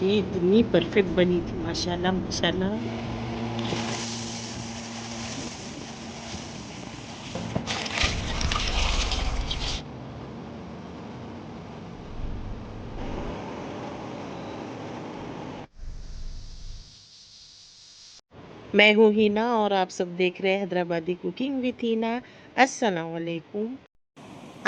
देखिए इतनी परफेक्ट बनी थी, माशाल्लाह माशाल्लाह। मैं हूँ हिना और आप सब देख रहे हैं हैदराबादी कुकिंग विथ हिना। अस्सलाम वालेकुम।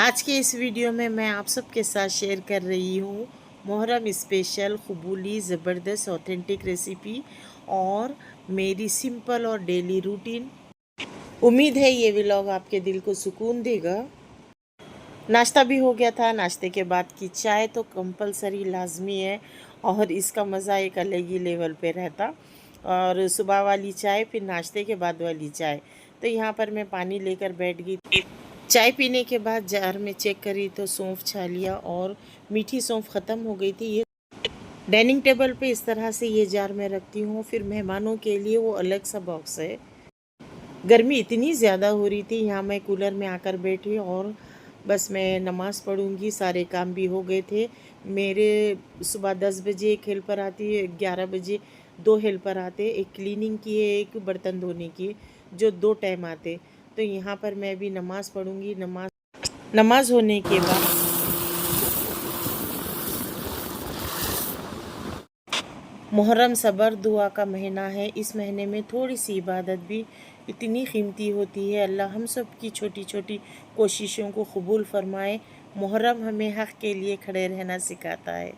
आज के इस वीडियो में मैं आप सबके साथ शेयर कर रही हूँ मुहर्रम स्पेशल क़बूली ज़बरदस्त ऑथेंटिक रेसिपी और मेरी सिंपल और डेली रूटीन। उम्मीद है ये व्लॉग आपके दिल को सुकून देगा। नाश्ता भी हो गया था। नाश्ते के बाद की चाय तो कंपलसरी लाजमी है और इसका मज़ा एक अलग ही लेवल पे रहता। और सुबह वाली चाय, फिर नाश्ते के बाद वाली चाय। तो यहाँ पर मैं पानी लेकर बैठ गई। चाय पीने के बाद जार में चेक करी तो सौंफ छा लिया और मीठी सौंफ ख़त्म हो गई थी। ये डाइनिंग टेबल पे इस तरह से ये जार में रखती हूँ। फिर मेहमानों के लिए वो अलग सा बॉक्स है। गर्मी इतनी ज़्यादा हो रही थी, यहाँ मैं कूलर में आकर बैठी और बस मैं नमाज़ पढ़ूँगी। सारे काम भी हो गए थे मेरे। सुबह 10 बजे एक हेल्पर आती है, 11 बजे 2 हेल्पर आते, एक क्लीनिंग की है, एक बर्तन धोने की, जो 2 टाइम आते। तो यहाँ पर मैं भी नमाज़ पढ़ूँगी। नमाज होने के बाद मुहर्रम सबर दुआ का महीना है। इस महीने में थोड़ी सी इबादत भी इतनी कीमती होती है। अल्लाह हम सब की छोटी छोटी कोशिशों को कबूल फरमाए। मुहर्रम हमें हक़ के लिए खड़े रहना सिखाता है।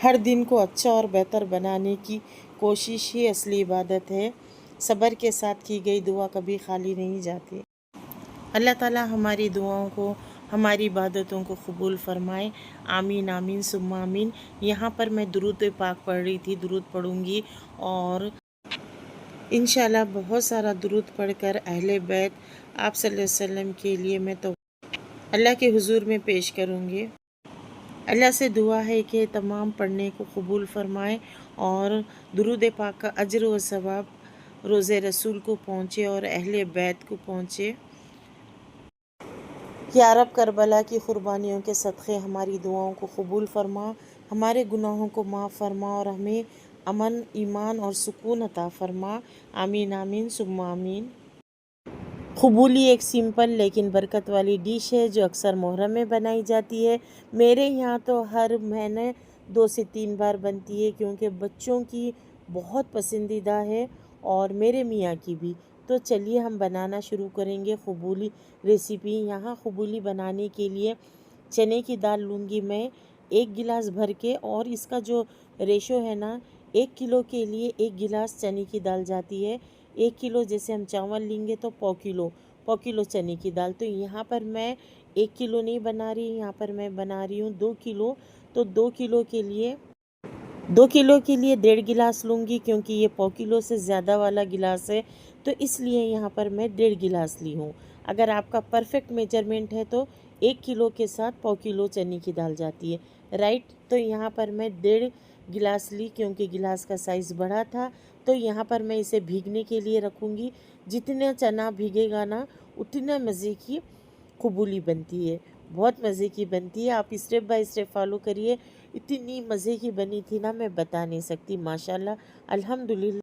हर दिन को अच्छा और बेहतर बनाने की कोशिश ही असली इबादत है। सब्र के साथ की गई दुआ कभी खाली नहीं जाती। अल्लाह ताला हमारी दुआओं को, हमारी इबादतों को कबूल फरमाए। आमीन आमीन सुम्मा आमीन। यहाँ पर मैं दुरूद पाक पढ़ रही थी, दुरूद पढ़ूँगी और इंशाल्लाह बहुत सारा दुरूद पढ़कर अहले बैत आप सल्लल्लाहु अलैहि वसल्लम के लिए मैं तो अल्लाह के हुजूर में पेश करूँगी। अल्लाह से दुआ है कि तमाम पढ़ने को कबूल फरमाए और दुरूद पाक का अजर व सवाब रोज़े रसूल को पहुँचे और अहले बैत को पहुँचे। या रब करबला की क़ुरबानियों के सदक़े हमारी दुआओं को कबूल फरमा, हमारे गुनाहों को माफ़ फरमा और हमें अमन, ईमान और सुकून अता फरमा। आमीन आमीन सुम्मा आमीन। क़बूली एक सिंपल लेकिन बरकत वाली डिश है जो अक्सर मुहर्रम में बनाई जाती है। मेरे यहाँ तो हर महीने 2 से 3 बार बनती है क्योंकि बच्चों की बहुत पसंदीदा है और मेरे मियाँ की भी। तो चलिए हम बनाना शुरू करेंगे क़बूली रेसिपी। यहाँ क़बूली बनाने के लिए चने की दाल लूँगी मैं 1 गिलास भर के, और इसका जो रेशो है ना, 1 किलो के लिए 1 गिलास चने की दाल जाती है। 1 किलो जैसे हम चावल लेंगे तो पौ किलो चने की दाल। तो यहाँ पर मैं 1 किलो नहीं बना रही, यहाँ पर मैं बना रही हूँ 2 किलो। तो 2 किलो के लिए 1.5 गिलास लूँगी क्योंकि ये पौ किलो से ज़्यादा वाला गिलास है, तो इसलिए यहाँ पर मैं 1.5 गिलास ली हूँ। अगर आपका परफेक्ट मेजरमेंट है तो 1 किलो के साथ पौ किलो चने की दाल जाती है, राइट। तो यहाँ पर मैं 1.5 गिलास ली क्योंकि गिलास का साइज़ बड़ा था। तो यहाँ पर मैं इसे भीगने के लिए रखूँगी। जितना चना भीगेगा ना, उतना मज़े की क़बूली बनती है, बहुत मज़े की बनती है। आप स्टेप बाय स्टेप फॉलो करिए। इतनी मज़े की बनी थी ना, मैं बता नहीं सकती। माशाल्लाह अल्हम्दुलिल्लाह।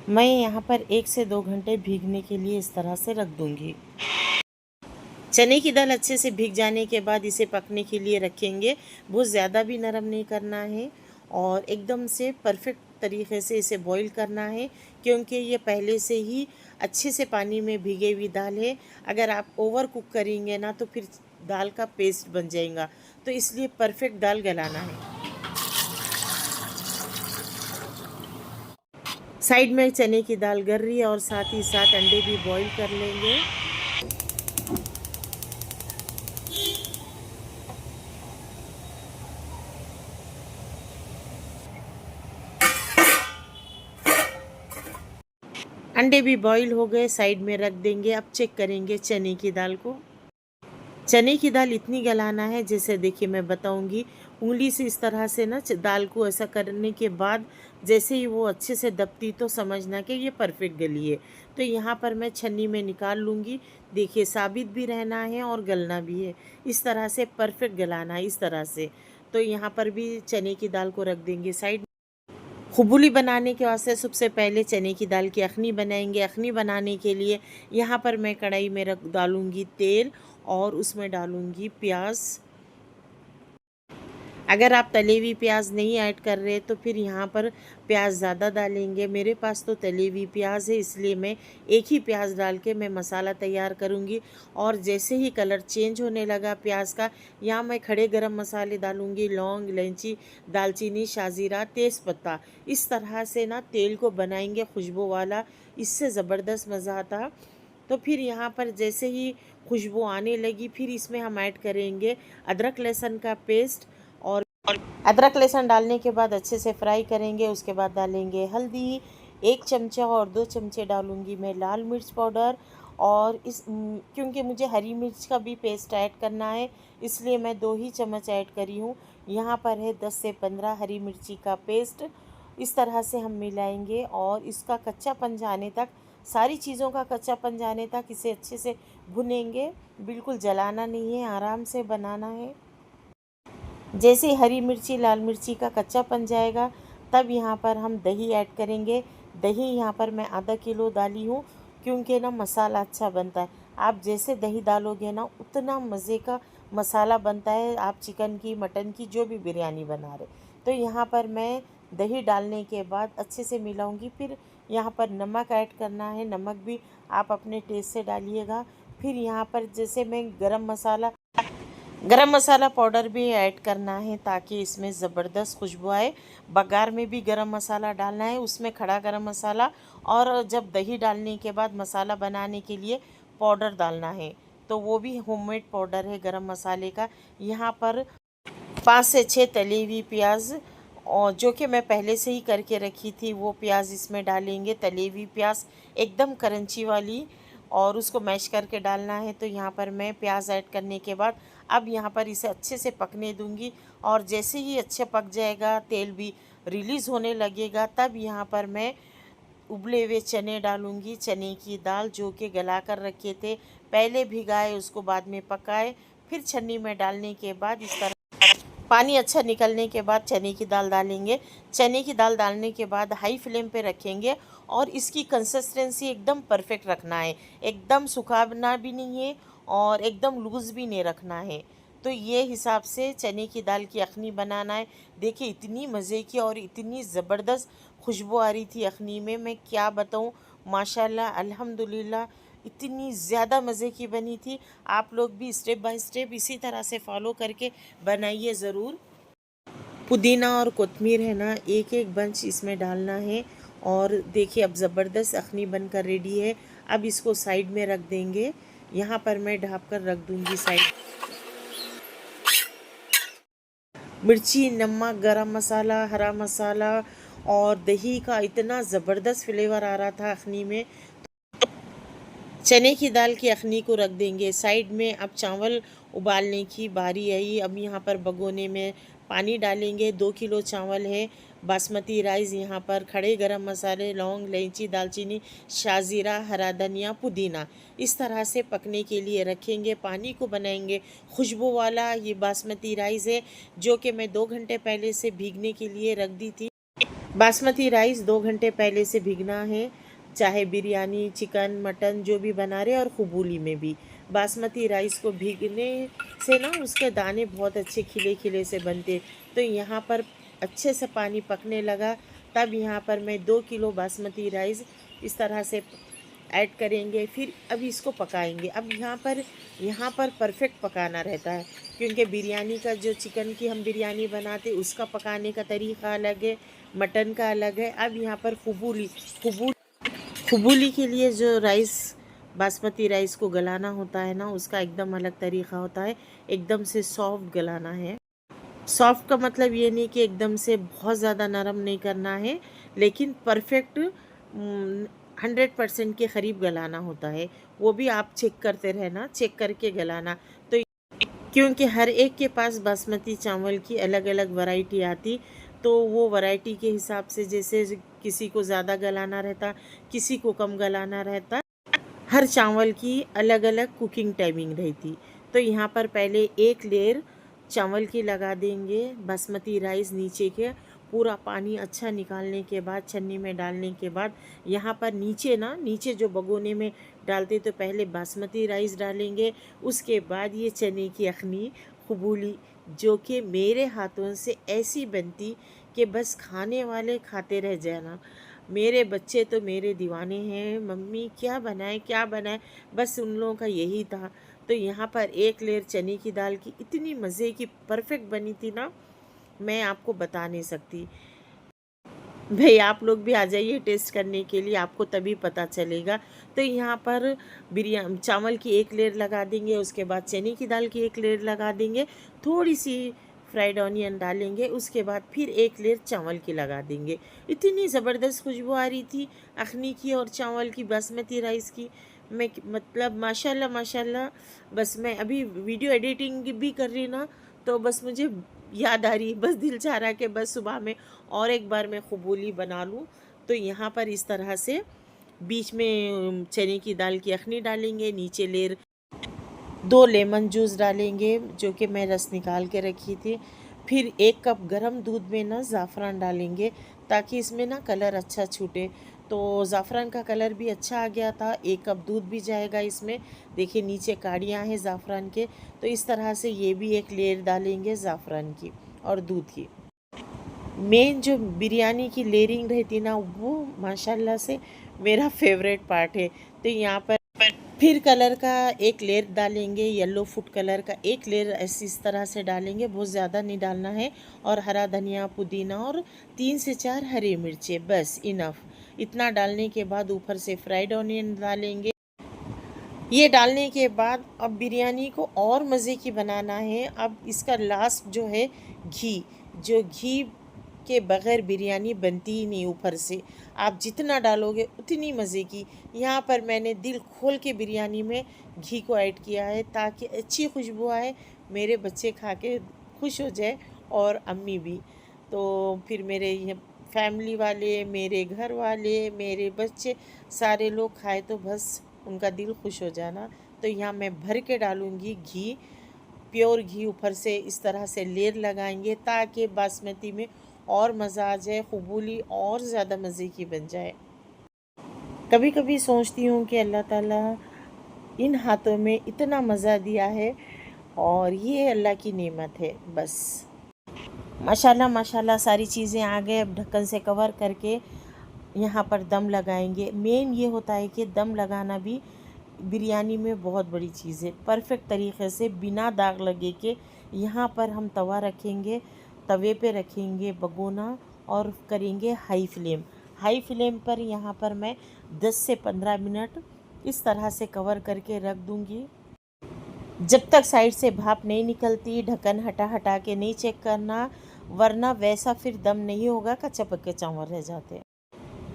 मैं यहाँ पर 1 से 2 घंटे भीगने के लिए इस तरह से रख दूँगी। चने की दाल अच्छे से भीग जाने के बाद इसे पकने के लिए रखेंगे। बहुत ज़्यादा भी नरम नहीं करना है और एकदम से परफेक्ट तरीके से इसे बॉईल करना है क्योंकि ये पहले से ही अच्छे से पानी में भीगी हुई दाल है। अगर आप ओवर कुक करेंगे ना तो फिर दाल का पेस्ट बन जाएगा, तो इसलिए परफेक्ट दाल गलाना है। साइड में चने की दाल गर रही है और साथ ही साथ अंडे भी बॉईल कर लेंगे। अंडे भी बॉईल हो गए, साइड में रख देंगे। अब चेक करेंगे चने की दाल को। चने की दाल इतनी गलाना है, जैसे देखिए मैं बताऊंगी, उंगली से इस तरह से ना दाल को ऐसा करने के बाद जैसे ही वो अच्छे से दबती तो समझना कि ये परफेक्ट गली है। तो यहाँ पर मैं छन्नी में निकाल लूँगी। देखिए साबित भी रहना है और गलना भी है। इस तरह से परफेक्ट गलाना है, इस तरह से। तो यहाँ पर भी चने की दाल को रख देंगे साइड। खुबुली बनाने के वास्ते सबसे पहले चने की दाल की अखनी बनाएंगे। अखनी बनाने के लिए यहाँ पर मैं कढ़ाई में रख डालूँगी तेल और उसमें डालूँगी प्याज। अगर आप तले हुई प्याज नहीं ऐड कर रहे तो फिर यहाँ पर प्याज ज़्यादा डालेंगे। मेरे पास तो तली हुई प्याज है, इसलिए मैं एक ही प्याज डाल के मैं मसाला तैयार करूँगी। और जैसे ही कलर चेंज होने लगा प्याज का, यहाँ मैं खड़े गरम मसाले डालूँगी, लौंग, इलायची, दालचीनी, शाजीरा, तेज़पत्ता। इस तरह से ना तेल को बनाएंगे खुशबू वाला, इससे ज़बरदस्त मज़ा आता। तो फिर यहाँ पर जैसे ही खुशबू आने लगी फिर इसमें हम ऐड करेंगे अदरक लहसुन का पेस्ट। और अदरक लहसुन डालने के बाद अच्छे से फ्राई करेंगे। उसके बाद डालेंगे हल्दी 1 चमचा और 2 चमचे डालूँगी मैं लाल मिर्च पाउडर। और क्योंकि मुझे हरी मिर्च का भी पेस्ट ऐड करना है, इसलिए मैं 2 ही चम्मच ऐड करी हूँ। यहाँ पर है 10 से 15 हरी मिर्ची का पेस्ट। इस तरह से हम मिलाएंगे और इसका कच्चापन जाने तक, सारी चीज़ों का कच्चापन जाने तक इसे अच्छे से भुनेंगे। बिल्कुल जलाना नहीं है, आराम से बनाना है। जैसे हरी मिर्ची लाल मिर्ची का कच्चापन जाएगा तब यहाँ पर हम दही ऐड करेंगे। दही यहाँ पर मैं आधा किलो डाली हूँ, क्योंकि ना मसाला अच्छा बनता है। आप जैसे दही डालोगे ना उतना मज़े का मसाला बनता है, आप चिकन की मटन की जो भी बिरयानी बना रहे। तो यहाँ पर मैं दही डालने के बाद अच्छे से मिलाऊंगी। फिर यहाँ पर नमक ऐड करना है, नमक भी आप अपने टेस्ट से डालिएगा। फिर यहाँ पर जैसे मैं गरम मसाला पाउडर भी ऐड करना है ताकि इसमें ज़बरदस्त खुशबू आए। बघार में भी गरम मसाला डालना है, उसमें खड़ा गरम मसाला, और जब दही डालने के बाद मसाला बनाने के लिए पाउडर डालना है, तो वो भी होममेड पाउडर है गरम मसाले का। यहाँ पर 5 से 6 तली हुई प्याज, और जो कि मैं पहले से ही करके रखी थी, वो प्याज इसमें डालेंगे। तली हुई प्याज एकदम क्रंची वाली, और उसको मैश करके डालना है। तो यहाँ पर मैं प्याज ऐड करने के बाद अब यहाँ पर इसे अच्छे से पकने दूंगी। और जैसे ही अच्छे पक जाएगा, तेल भी रिलीज़ होने लगेगा, तब यहाँ पर मैं उबले हुए चने डालूंगी। चने की दाल जो कि गला कर रखे थे, पहले भिगाए उसको बाद में पकाए, फिर छन्नी में डालने के बाद इस तरह पानी अच्छा निकलने के बाद चने की दाल डालेंगे। चने की दाल डालने के बाद हाई फ्लेम पे रखेंगे और इसकी कंसिस्टेंसी एकदम परफेक्ट रखना है। एकदम सुखाना भी नहीं है और एकदम लूज़ भी नहीं रखना है। तो ये हिसाब से चने की दाल की अखनी बनाना है। देखिए इतनी मज़े की और इतनी ज़बरदस्त खुशबू आ रही थी अखनी में, मैं क्या बताऊँ। माशाल्लाह अल्हम्दुलिल्लाह इतनी ज़्यादा मज़े की बनी थी। आप लोग भी स्टेप बाय स्टेप इसी तरह से फॉलो करके बनाइए ज़रूर। पुदीना और कोतमीर है ना, एक एक बंच इसमें डालना है। और देखिए अब ज़बरदस्त अखनी बनकर रेडी है। अब इसको साइड में रख देंगे। यहाँ पर मैं ढाँप कर रख दूँगी साइड। मिर्ची, नमक, गरम मसाला, हरा मसाला और दही का इतना ज़बरदस्त फ्लेवर आ रहा था अखनी में। चने की दाल की अखनी को रख देंगे साइड में। अब चावल उबालने की बारी आई। अब यहाँ पर भगोने में पानी डालेंगे। 2 किलो चावल है, बासमती राइस। यहाँ पर खड़े गरम मसाले, लौंग, इलायची, दालचीनी, शाजीरा, हरा धनिया, पुदीना इस तरह से पकने के लिए रखेंगे। पानी को बनाएंगे खुशबू वाला। ये बासमती राइस है जो कि मैं 2 घंटे पहले से भीगने के लिए रख दी थी। बासमती राइस 2 घंटे पहले से भीगना है, चाहे बिरयानी, चिकन, मटन जो भी बना रहे, और खुबूली में भी बासमती राइस को भीगने से ना उसके दाने बहुत अच्छे खिले खिले से बनते। तो यहाँ पर अच्छे से पानी पकने लगा, तब यहाँ पर मैं 2 किलो बासमती राइस इस तरह से ऐड करेंगे। फिर अब इसको पकाएंगे। अब यहाँ पर परफेक्ट पकाना रहता है, क्योंकि बिरयानी का जो चिकन की हम बिरयानी बनाते उसका पकाने का तरीका अलग है, मटन का अलग है। अब यहाँ पर खुबूली के लिए जो राइस, बासमती राइस को गलाना होता है ना, उसका एकदम अलग तरीका होता है। एकदम से सॉफ्ट गलाना है। सॉफ्ट का मतलब ये नहीं कि एकदम से बहुत ज़्यादा नरम नहीं करना है, लेकिन परफेक्ट 100% के करीब गलाना होता है। वो भी आप चेक करते रहना, चेक करके गलाना। तो क्योंकि हर एक के पास बासमती चावल की अलग अलग वैरायटी आती, तो वो वैरायटी के हिसाब से जैसे किसी को ज़्यादा गलाना रहता, किसी को कम गलाना रहता। हर चावल की अलग अलग कुकिंग टाइमिंग रहती। तो यहाँ पर पहले एक लेयर चावल की लगा देंगे, बासमती राइस नीचे के पूरा पानी अच्छा निकालने के बाद छन्नी में डालने के बाद यहाँ पर नीचे जो भगोने में डालते तो पहले बासमती राइस डालेंगे, उसके बाद ये चने की अखनी कबूली, जो कि मेरे हाथों से ऐसी बनती कि बस खाने वाले खाते रह जाना। मेरे बच्चे तो मेरे दीवाने हैं, मम्मी क्या बनाए, बस उन लोगों का यही था। तो यहाँ पर एक लेयर चने की दाल की इतनी मज़े की परफेक्ट बनी थी ना, मैं आपको बता नहीं सकती। भाई आप लोग भी आ जाइए टेस्ट करने के लिए, आपको तभी पता चलेगा। तो यहाँ पर बिरयानी चावल की एक लेयर लगा देंगे, उसके बाद चने की दाल की एक लेयर लगा देंगे, थोड़ी सी फ्राइड ऑनियन डालेंगे, उसके बाद फिर एक लेयर चावल की लगा देंगे। इतनी ज़बरदस्त खुशबू आ रही थी अखनी की और चावल की, बासमती राइस की। मैं मतलब माशाल्लाह माशाल्लाह, बस मैं अभी वीडियो एडिटिंग भी कर रही ना, तो बस मुझे याद आ रही, बस दिल चाह रहा कि बस सुबह में और एक बार मैं कबूली बना लूँ। तो यहाँ पर इस तरह से बीच में चने की दाल की अखनी डालेंगे, नीचे लेयर 2 लेमन जूस डालेंगे जो कि मैं रस निकाल के रखी थी। फिर 1 कप गरम दूध में ना ज़ाफ़रान डालेंगे ताकि इसमें ना कलर अच्छा छूटे। तो ज़ाफ़रान का कलर भी अच्छा आ गया था। 1 कप दूध भी जाएगा इसमें। देखिए नीचे काड़ियाँ हैं ज़ाफ़रान के, तो इस तरह से ये भी एक लेयर डालेंगे ज़ाफ़रान की और दूध की। मेन जो बिरयानी की लेयरिंग रहती ना, वो माशाल्लाह से मेरा फेवरेट पार्ट है। तो यहाँ पर फिर कलर का एक लेयर डालेंगे, येलो फूड कलर का एक लेयर ऐसी इस तरह से डालेंगे, बहुत ज़्यादा नहीं डालना है। और हरा धनिया, पुदीना और 3 से 4 हरी मिर्चें, बस इनफ। इतना डालने के बाद ऊपर से फ्राइड ऑनियन डालेंगे। ये डालने के बाद अब बिरयानी को और मज़े की बनाना है। अब इसका लास्ट जो है घी, जो घी के बग़ैर बिरयानी बनती ही नहीं। ऊपर से आप जितना डालोगे उतनी मज़े की। यहाँ पर मैंने दिल खोल के बिरयानी में घी को ऐड किया है ताकि अच्छी खुशबू आए, मेरे बच्चे खा के खुश हो जाए और अम्मी भी। तो फिर मेरे ये फैमिली वाले, मेरे घर वाले, मेरे बच्चे, सारे लोग खाए तो बस उनका दिल खुश हो जाना। तो यहाँ मैं भर के डालूँगी घी, प्योर घी ऊपर से इस तरह से लेयर लगाएंगे ताकि बासमती में और मज़ा आ जाए, कबूली और ज़्यादा मज़े की बन जाए। कभी कभी सोचती हूँ कि अल्लाह ताला इन हाथों में इतना मज़ा दिया है और ये अल्लाह की नेमत है बस। माशाल्लाह माशाल्लाह सारी चीज़ें आ गए। अब ढक्कन से कवर करके यहाँ पर दम लगाएंगे। मेन ये होता है कि दम लगाना भी बिरयानी में बहुत बड़ी चीज़ है। परफेक्ट तरीक़े से बिना दाग लगे के यहाँ पर हम तवा रखेंगे, तवे पे रखेंगे भगोना और करेंगे हाई फ्लेम पर। यहाँ पर मैं 10 से 15 मिनट इस तरह से कवर करके रख दूँगी। जब तक साइड से भाप नहीं निकलती ढक्कन हटा हटा के नहीं चेक करना, वरना वैसा फिर दम नहीं होगा, कच्चे पक्के चावल रह जाते हैं।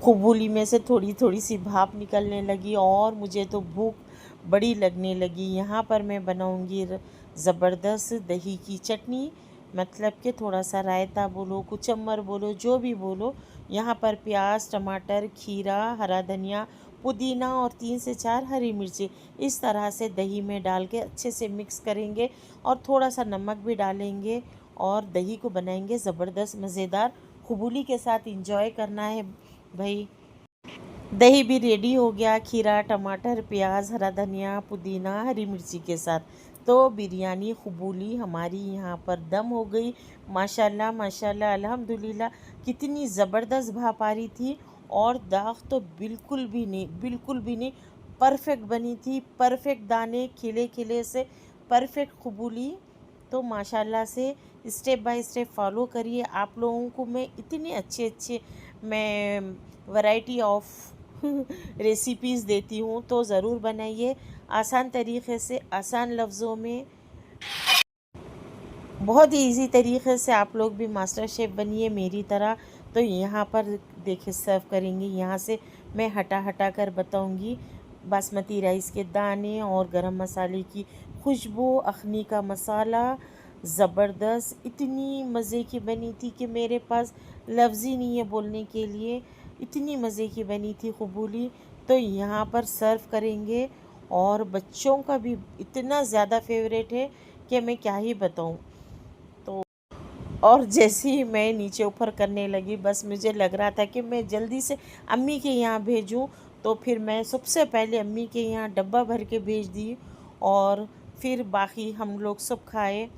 कबूली में से थोड़ी थोड़ी सी भाप निकलने लगी और मुझे तो भूख बड़ी लगने लगी। यहाँ पर मैं बनाऊँगी ज़बरदस्त दही की चटनी, मतलब कि थोड़ा सा रायता बोलो, कुचम्बर बोलो, जो भी बोलो। यहाँ पर प्याज, टमाटर, खीरा, हरा धनिया, पुदीना और 3 से 4 हरी मिर्ची इस तरह से दही में डाल के अच्छे से मिक्स करेंगे और थोड़ा सा नमक भी डालेंगे और दही को बनाएंगे ज़बरदस्त मज़ेदार। कबूली के साथ इंजॉय करना है भाई। दही भी रेडी हो गया, खीरा, टमाटर, प्याज, हरा धनिया, पुदीना, हरी मिर्ची के साथ। तो बिरयानी कबूली हमारी यहाँ पर दम हो गई। माशाल्लाह माशाल्लाह अल्हम्दुलिल्लाह। कितनी ज़बरदस्त भाप आ रही थी और दाग तो बिल्कुल भी नहीं। परफेक्ट बनी थी, परफेक्ट दाने खिले खिले से, परफेक्ट कबूली। तो माशाल्लाह से स्टेप बाय स्टेप फॉलो करिए। आप लोगों को मैं इतने अच्छे अच्छे मैं वैरायटी ऑफ रेसिपीज़ देती हूँ, तो ज़रूर बनाइए आसान तरीक़े से, आसान लफ्ज़ों में। बहुत ही इजी तरीक़े से आप लोग भी मास्टर शेफ़ बनिए मेरी तरह। तो यहाँ पर देखिए सर्व करेंगे, यहाँ से मैं हटा हटा कर बताऊँगी। बासमती राइस के दाने और गरम मसाले की खुशबू, अखनी का मसाला ज़बरदस्त, इतनी मज़े की बनी थी कि मेरे पास लफ्ज़ ही नहीं है बोलने के लिए। इतनी मज़े की बनी थी कबूली। तो यहाँ पर सर्व करेंगे और बच्चों का भी इतना ज़्यादा फेवरेट है कि मैं क्या ही बताऊँ। और जैसे ही मैं नीचे ऊपर करने लगी, बस मुझे लग रहा था कि मैं जल्दी से अम्मी के यहाँ भेजूँ। तो फिर मैं सबसे पहले अम्मी के यहाँ डब्बा भर के भेज दी और फिर बाकी हम लोग सब खाए।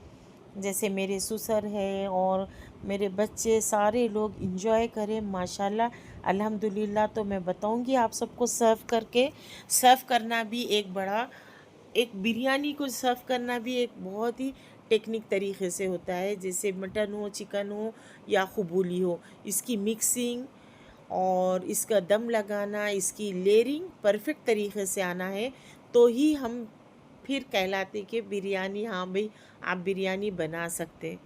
जैसे मेरे ससुर है और मेरे बच्चे, सारे लोग इंजॉय करें माशाल्लाह अल्हम्दुलिल्लाह। तो मैं बताऊंगी आप सबको सर्व करना भी एक बिरयानी को सर्व करना भी एक बहुत ही टेक्निक तरीके से होता है। जैसे मटन हो, चिकन हो या क़बूली हो, इसकी मिक्सिंग और इसका दम लगाना, इसकी लेयरिंग परफेक्ट तरीके से आना है तो ही हम फिर कहलाते कि बिरयानी, हाँ भाई आप बिरयानी बना सकते।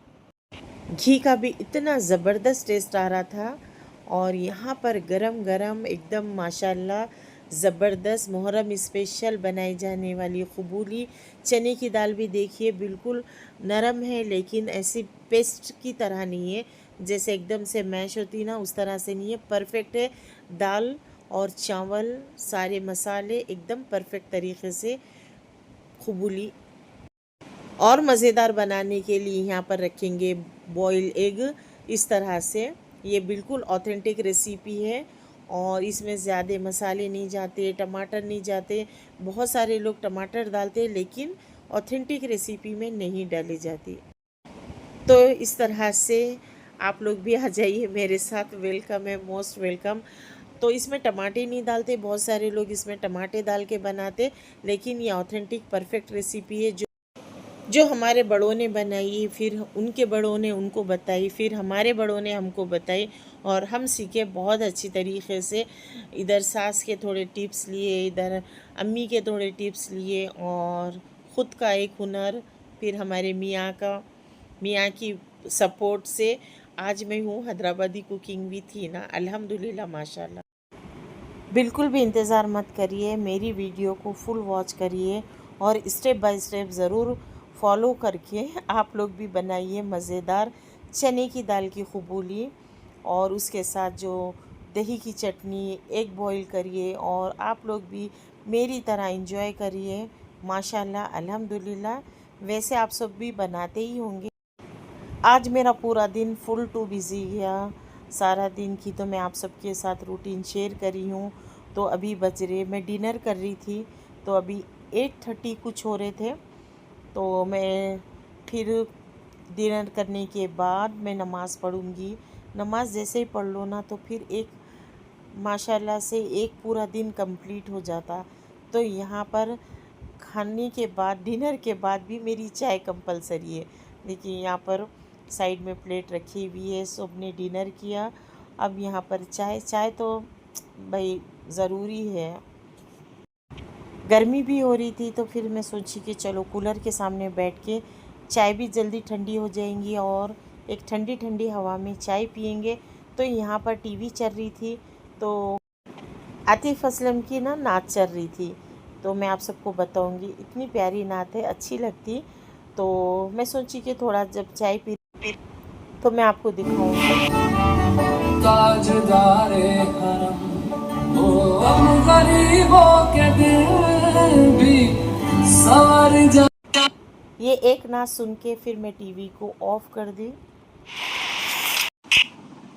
घी का भी इतना ज़बरदस्त टेस्ट आ रहा था। और यहाँ पर गरम गरम एकदम माशाल्लाह ज़बरदस्त मुहर्रम स्पेशल बनाई जाने वाली क़बूली चने की दाल भी देखिए बिल्कुल नरम है, लेकिन ऐसी पेस्ट की तरह नहीं है, जैसे एकदम से मैश होती ना उस तरह से नहीं है, परफेक्ट है। दाल और चावल सारे मसाले एकदम परफेक्ट तरीके से क़बूली। और मज़ेदार बनाने के लिए यहाँ पर रखेंगे बॉयल एग। इस तरह से ये बिल्कुल ऑथेंटिक रेसिपी है और इसमें ज़्यादा मसाले नहीं जाते, टमाटर नहीं जाते। बहुत सारे लोग टमाटर डालते हैं लेकिन ऑथेंटिक रेसिपी में नहीं डाली जाती। तो इस तरह से आप लोग भी आ जाइए मेरे साथ, वेलकम है, मोस्ट वेलकम। तो इसमें टमाटे नहीं डालते, बहुत सारे लोग इसमें टमाटे डाल के बनाते, लेकिन ये ऑथेंटिक परफेक्ट रेसिपी है जो हमारे बड़ों ने बनाई, फिर उनके बड़ों ने उनको बताई, फिर हमारे बड़ों ने हमको बताई और हम सीखे बहुत अच्छी तरीके से। इधर सास के थोड़े टिप्स लिए, इधर अम्मी के थोड़े टिप्स लिए और ख़ुद का एक हुनर, फिर हमारे मियाँ की सपोर्ट से आज मैं हूँ हैदराबादी कुकिंग विथ हिना अल्हम्दुलिल्लाह माशाल्लाह। बिल्कुल भी इंतज़ार मत करिए, मेरी वीडियो को फुल वॉच करिए और स्टेप बाय स्टेप ज़रूर फॉलो करके आप लोग भी बनाइए मज़ेदार चने की दाल की क़बूली और उसके साथ जो दही की चटनी, एग बॉईल करिए और आप लोग भी मेरी तरह एंजॉय करिए माशाल्लाह अल्हम्दुलिल्लाह। वैसे आप सब भी बनाते ही होंगे। आज मेरा पूरा दिन फुल टू बिज़ी गया, सारा दिन की तो मैं आप सबके साथ रूटीन शेयर करी हूँ। तो अभी बज रहे, मैं डिनर कर रही थी तो अभी 8:30 कुछ हो रहे थे। तो मैं फिर डिनर करने के बाद मैं नमाज़ पढ़ूँगी। नमाज़ जैसे ही पढ़ लो ना तो फिर एक माशाल्लाह से एक पूरा दिन कंप्लीट हो जाता। तो यहाँ पर खाने के बाद, डिनर के बाद भी मेरी चाय कंपलसरी है। देखिए यहाँ पर साइड में प्लेट रखी हुई है, सब ने डिनर किया, अब यहाँ पर चाय तो भाई ज़रूरी है। गर्मी भी हो रही थी तो फिर मैं सोची कि चलो कूलर के सामने बैठ के चाय भी जल्दी ठंडी हो जाएंगी और एक ठंडी ठंडी हवा में चाय पियेंगे। तो यहाँ पर टीवी चल रही थी तो आतिफ़ असलम की ना नात चल रही थी, तो मैं आप सबको बताऊंगी, इतनी प्यारी नात है, अच्छी लगती। तो मैं सोची कि थोड़ा जब चाय पी तो मैं आपको दिखाऊंगी। ताजदारे हरम ओ हम गरीबों के दिल भी सवर जा। ये एक नात सुन के फिर मैं टीवी को ऑफ कर दी।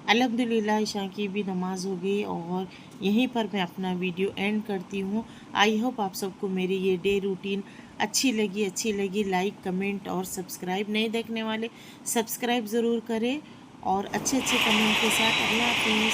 अल्हम्दुलिल्लाह ईशा की भी नमाज़ हो गई और यहीं पर मैं अपना वीडियो एंड करती हूँ। आई होप आप सबको मेरी ये डे रूटीन अच्छी लगी। लाइक, कमेंट और सब्सक्राइब, नहीं देखने वाले सब्सक्राइब ज़रूर करें और अच्छे कमेंट के साथ। अल्लाह हाफ़िज़।